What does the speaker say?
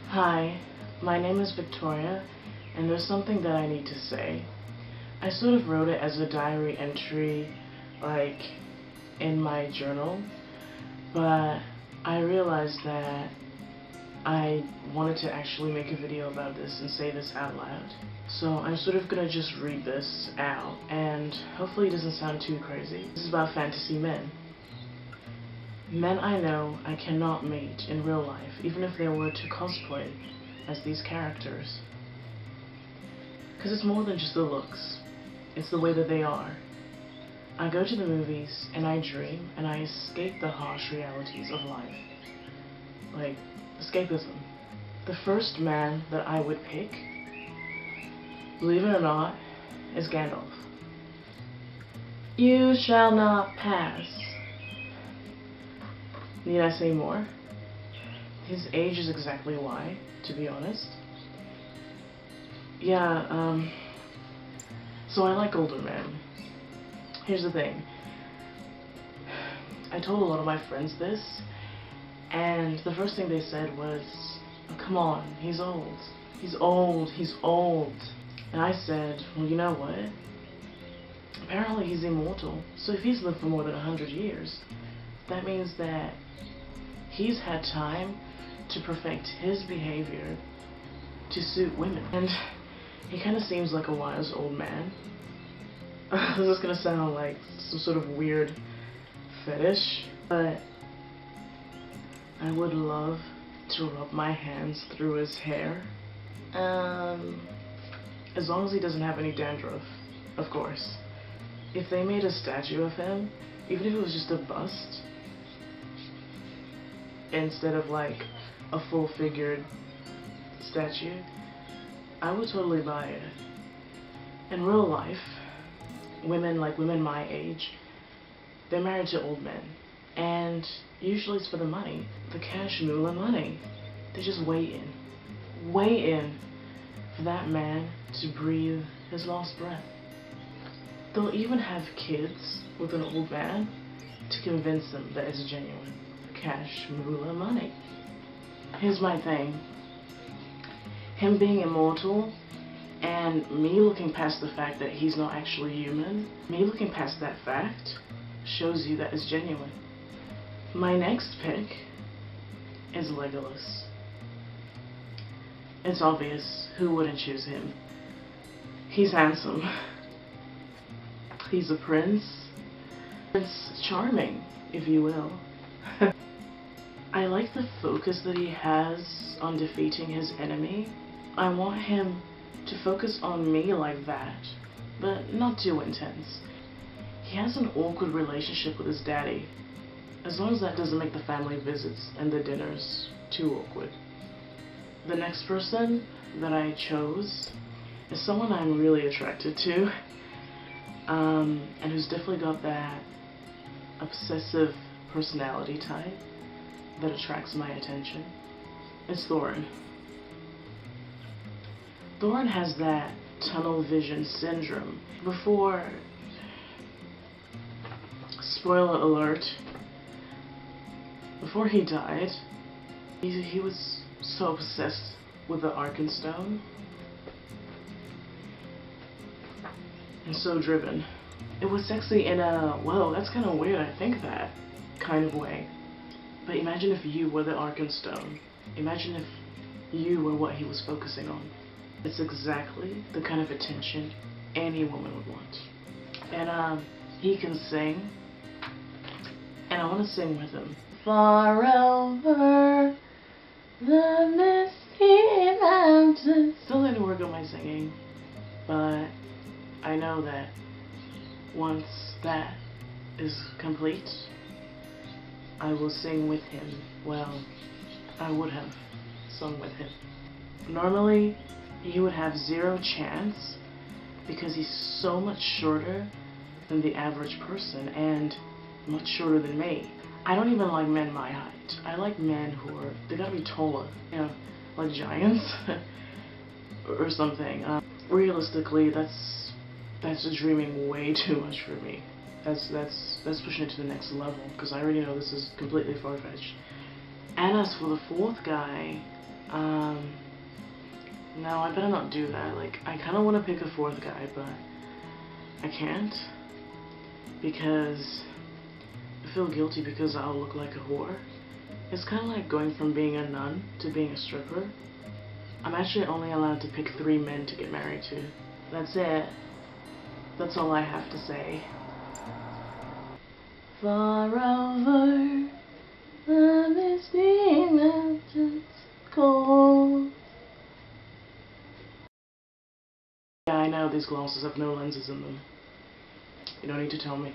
Hi, my name is Victoria, and there's something that I need to say. I sort of wrote it as a diary entry, like, in my journal, but I realized that I wanted to actually make a video about this and say this out loud. So I'm sort of gonna just read this out, and hopefully it doesn't sound too crazy. This is about fantasy men. Men I know I cannot meet in real life, even if they were to cosplay as these characters. Because it's more than just the looks, it's the way that they are. I go to the movies, and I dream, and I escape the harsh realities of life. Like, escapism. The first man that I would pick, believe it or not, is Gandalf. You shall not pass. Need I say more? His age is exactly why, to be honest. Yeah, so I like older men. Here's the thing. I told a lot of my friends this, and the first thing they said was, oh, come on, he's old. He's old, he's old. And I said, well, you know what? Apparently he's immortal. So if he's lived for more than 100 years, that means that he's had time to perfect his behavior to suit women. And he kind of seems like a wise old man. This is gonna sound like some sort of weird fetish, but I would love to rub my hands through his hair. As long as he doesn't have any dandruff, of course. If they made a statue of him, even if it was just a bust, instead of like a full-figured statue, I would totally buy it. In real life, women my age, they're married to old men, and usually it's for the money, the cash moolah money. They just wait in for that man to breathe his last breath. They'll even have kids with an old man to convince them that it's genuine. Cash moolah money. Here's my thing. Him being immortal, and me looking past the fact that he's not actually human, me looking past that fact, shows you that it's genuine. My next pick is Legolas. It's obvious, who wouldn't choose him? He's handsome. He's a prince. Prince Charming, if you will. I like the focus that he has on defeating his enemy. I want him to focus on me like that, but not too intense. He has an awkward relationship with his daddy, as long as that doesn't make the family visits and the dinners too awkward. The next person that I chose is someone I'm really attracted to, and who's definitely got that obsessive personality type that attracts my attention. It's Thorin. Thorin has that tunnel vision syndrome. Before, spoiler alert, before he died, he was so obsessed with the Arkenstone and so driven. It was sexy in a, whoa, that's kind of weird, I think that kind of way. But imagine if you were the Arkenstone. Imagine if you were what he was focusing on. It's exactly the kind of attention any woman would want. And he can sing, and I want to sing with him. Far over the misty mountains. Still didn't work on my singing, but I know that once that is complete, I will sing with him. Well, I would have sung with him. Normally, he would have zero chance because he's so much shorter than the average person and much shorter than me. I don't even like men my height. I like men who are, they gotta be taller, you know, like giants or something. Realistically, that's just dreaming way too much for me. That's pushing it to the next level, because I already know this is completely far-fetched. And as for the fourth guy, No, I better not do that. Like, I kind of want to pick a fourth guy, but I can't. Because I feel guilty because I'll look like a whore. It's kind of like going from being a nun to being a stripper. I'm actually only allowed to pick 3 men to get married to. That's it. That's all I have to say. Far over the misty mountains cold. Yeah, I know these glasses have no lenses in them. You don't need to tell me.